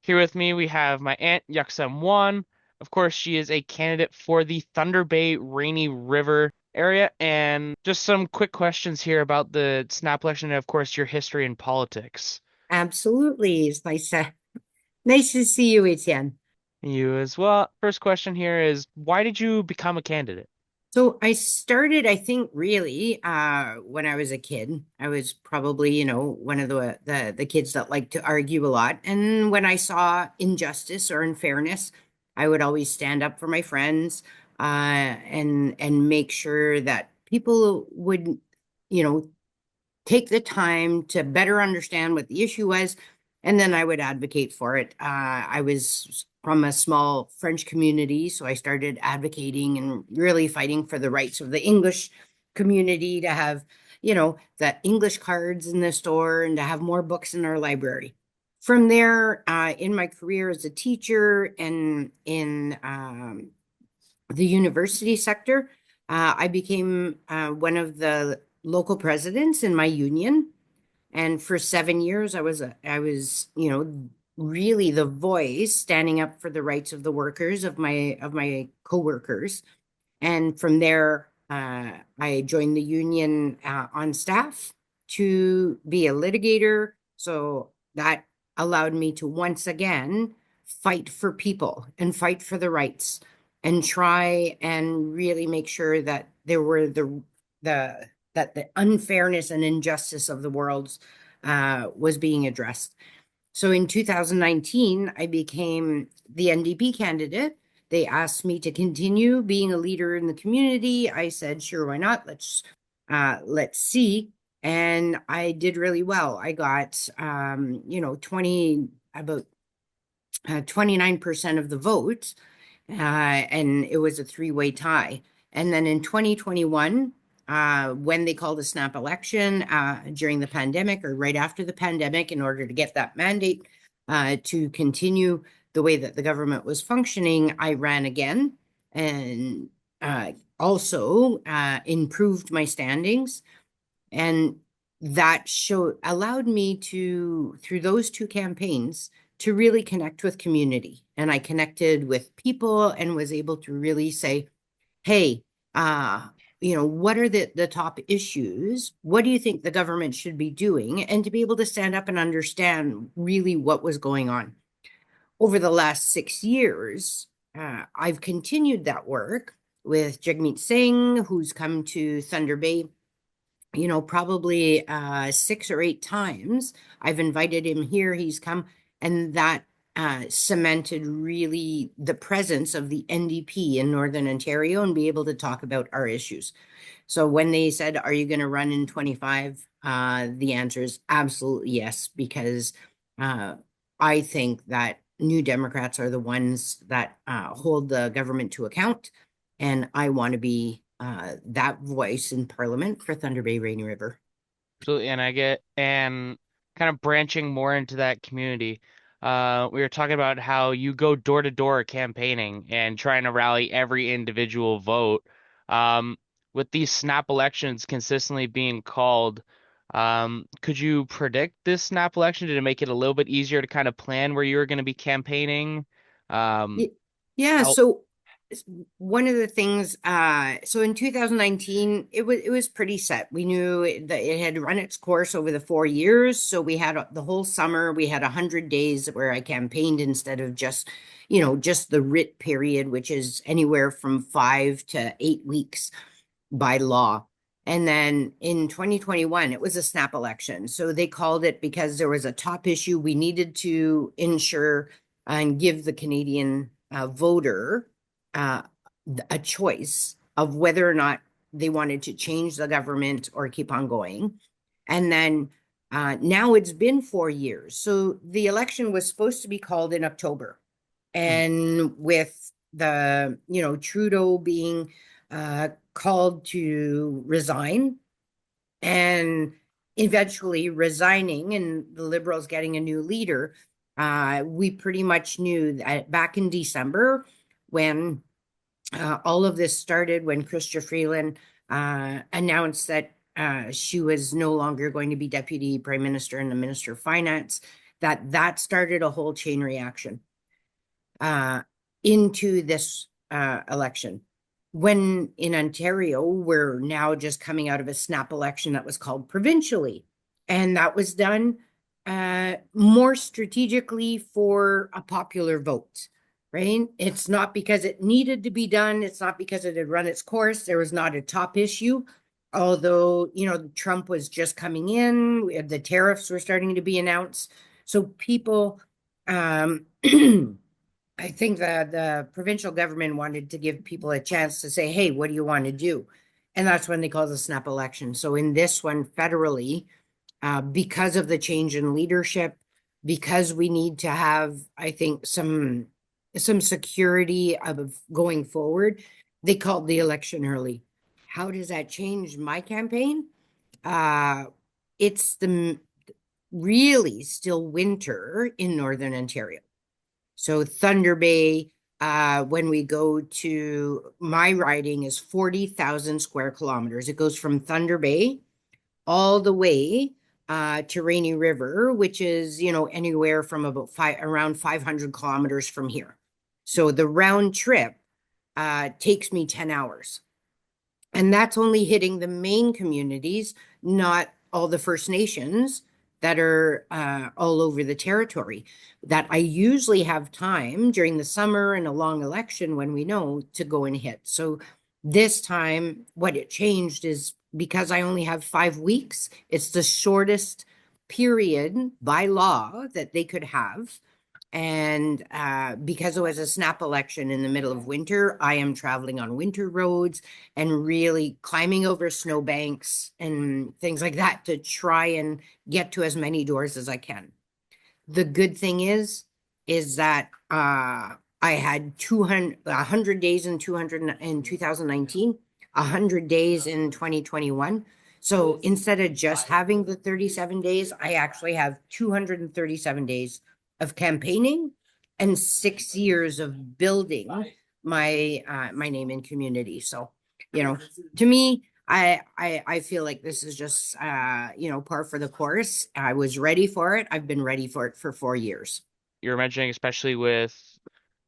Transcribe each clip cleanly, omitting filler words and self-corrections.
Here with me, we have my aunt, Yuk-Sem One. Of course, she is a candidate for the Thunder Bay Rainy River area. And just some quick questions here about the snap election and, of course, your history in politics. Absolutely. It's nice to see you, Etienne. You as well. First question here is, why did you become a candidate? So I started, I think, really, when I was a kid. I was probably, one of the kids that liked to argue a lot. And when I saw injustice or unfairness, I would always stand up for my friends, and make sure that people would, you know, take the time to better understand what the issue was, and then I would advocate for it. I was from a small French community, so I started advocating and really fighting for the rights of the English community to have, the English cards in the store and to have more books in our library. From there, in my career as a teacher and in the university sector, I became one of the local presidents in my union. And for 7 years, I was really the voice standing up for the rights of the workers, of my coworkers. And from there, I joined the union on staff to be a litigator. So that allowed me to once again fight for people and fight for the rights and try and really make sure that there were the that the unfairness and injustice of the world was being addressed. So in 2019, I became the NDP candidate. They asked me to continue being a leader in the community. I said, sure, why not? Let's see. And I did really well. I got 20 about 29% of the vote, and it was a three-way tie. And then in 2021, when they called a snap election during the pandemic or right after the pandemic, in order to get that mandate to continue the way that the government was functioning, I ran again and also improved my standings. And that show allowed me to, through those two campaigns, to really connect with community. And I connected with people and was able to really say, hey, what are the top issues? What do you think the government should be doing? And to be able to stand up and understand really what was going on. Over the last 6 years, I've continued that work with Jagmeet Singh, who's come to Thunder Bay, probably 6 or 8 times. I've invited him here, he's come, and that cemented really the presence of the NDP in Northern Ontario and be able to talk about our issues. So when they said, are you going to run in 25? The answer is absolutely yes, because uh, I think that New Democrats are the ones that hold the government to account. And I want to be that voice in Parliament for Thunder Bay Rainy River. Absolutely, and I get and kind of branching more into that community. We were talking about how you go door to door campaigning and trying to rally every individual vote. Um, with these snap elections consistently being called, could you predict this snap election? Did it make it a little bit easier to kind of plan where you were going to be campaigning? Um, Yeah, how so one of the things, so in 2019, it was pretty set. We knew that it had run its course over the 4 years. So we had the whole summer, we had 100 days where I campaigned instead of just the writ period, which is anywhere from 5 to 8 weeks by law. And then in 2021, it was a snap election. So they called it because there was a top issue we needed to ensure and give the Canadian voter uh, a choice of whether or not they wanted to change the government or keep on going. And then now it's been 4 years. So the election was supposed to be called in October. And with Trudeau being called to resign and eventually resigning and the Liberals getting a new leader, we pretty much knew that back in December when all of this started, when Chrystia Freeland announced that she was no longer going to be Deputy Prime Minister and the Minister of Finance, that started a whole chain reaction uh, into this election. When in Ontario, we're now just coming out of a snap election that was called provincially. And that was done more strategically for a popular vote, right? It's not because it needed to be done. It's not because it had run its course. There was not a top issue. Although, Trump was just coming in, the tariffs were starting to be announced. So people, um, I think that the provincial government wanted to give people a chance to say, hey, what do you want to do? And that's when they call the snap election. So in this one, federally, because of the change in leadership, because we need to have, I think, some security of going forward, they called the election early. How does that change my campaign? Uh, it's the really still winter in Northern Ontario. So Thunder Bay, when we go to my riding is 40,000 square kilometers. It goes from Thunder Bay all the way to Rainy River, which is, anywhere from around 500 kilometers from here. So the round trip takes me 10 hours. And that's only hitting the main communities, not all the First Nations that are all over the territory. That I usually have time during the summer and a long election when we know to go and hit. So this time, what it changed is because I only have 5 weeks, it's the shortest period by law that they could have. And because it was a snap election in the middle of winter, I am traveling on winter roads and really climbing over snowbanks and things like that to try and get to as many doors as I can. The good thing is that I had 200, 100 days in 2019, 100 days in 2021. So instead of just having the 37 days, I actually have 237 days of campaigning and 6 years of building my name and community. So, to me, I feel like this is just par for the course. I was ready for it. I've been ready for it for 4 years. You're mentioning, especially with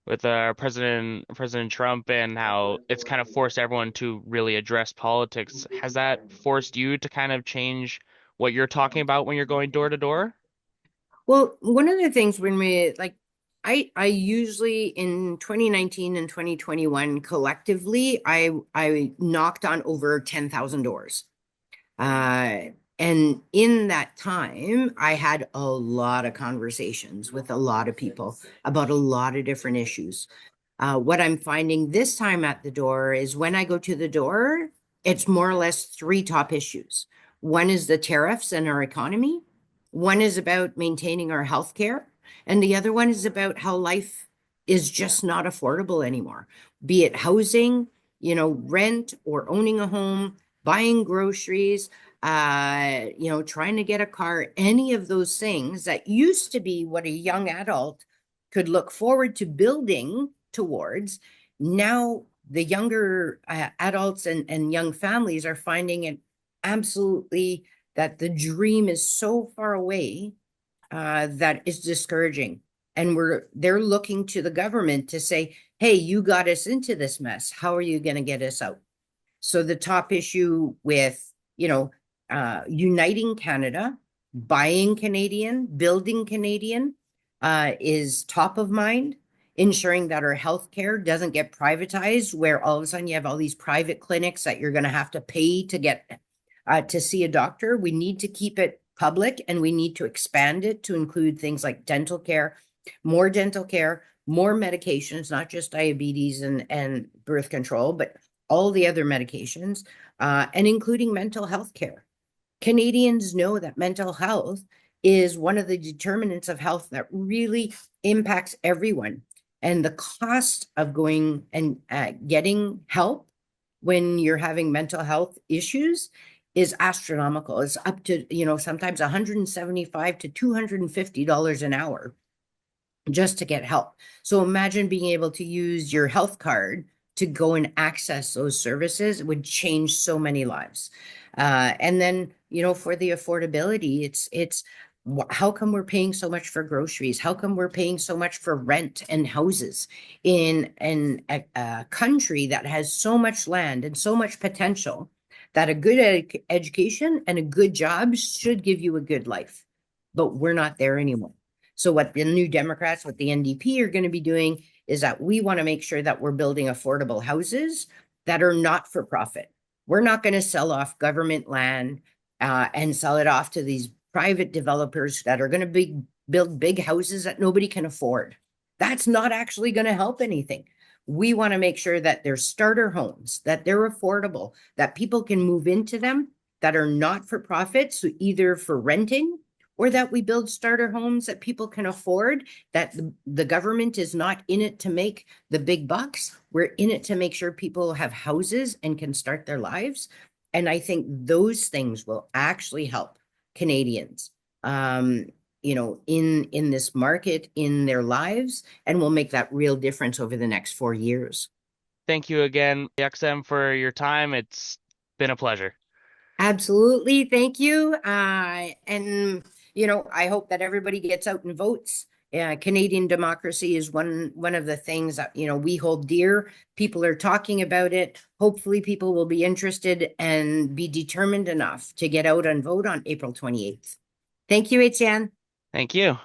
President Trump and how it's kind of forced everyone to really address politics. Has that forced you to kind of change what you're talking about when you're going door to door? Well, one of the things when we like I usually in 2019 and 2021 collectively I knocked on over 10,000 doors. Uh, and in that time, I had a lot of conversations with a lot of people about a lot of different issues. What I'm finding this time at the door is when I go to the door, it's more or less three top issues. One is the tariffs and our economy. One is about maintaining our health care. And the other one is about how life is just not affordable anymore, be it housing, rent or owning a home, buying groceries, trying to get a car, any of those things that used to be what a young adult could look forward to building towards. Now, the younger adults and young families are finding it absolutely that the dream is so far away that is discouraging. And they're looking to the government to say, hey, you got us into this mess. How are you going to get us out? So the top issue with, uniting Canada, buying Canadian, building Canadian is top of mind, ensuring that our healthcare doesn't get privatized, where all of a sudden you have all these private clinics that you're going to have to pay to get to see a doctor. We need to keep it public and we need to expand it to include things like dental care, more medications, not just diabetes and birth control, but all the other medications, and including mental health care. Canadians know that mental health is one of the determinants of health that really impacts everyone. And the cost of going and getting help when you're having mental health issues is astronomical. It's up to, sometimes $175 to $250 an hour just to get help. So imagine being able to use your health card to go and access those services. It would change so many lives. And then, for the affordability, it's How come we're paying so much for groceries? How come we're paying so much for rent and houses in a country that has so much land and so much potential that a good education and a good job should give you a good life? But we're not there anymore. So what the New Democrats, what the NDP are going to be doing is that we want to make sure that we're building affordable houses that are not for profit. We're not going to sell off government land and sell it off to these private developers that are going to build big houses that nobody can afford. That's not actually going to help anything. We want to make sure that they're starter homes, that they're affordable, that people can move into them, that are not for profit, so either for renting or that we build starter homes that people can afford, that the government is not in it to make the big bucks. We're in it to make sure people have houses and can start their lives. And I think those things will actually help Canadians, um, in this market, in their lives, and will make that real difference over the next 4 years. Thank you again, Yuk-Sem, for your time. It's been a pleasure. Absolutely. Thank you. And I hope that everybody gets out and votes. Canadian democracy is one of the things that, we hold dear. People are talking about it. Hopefully people will be interested and be determined enough to get out and vote on April 28th. Thank you, Etienne. Thank you.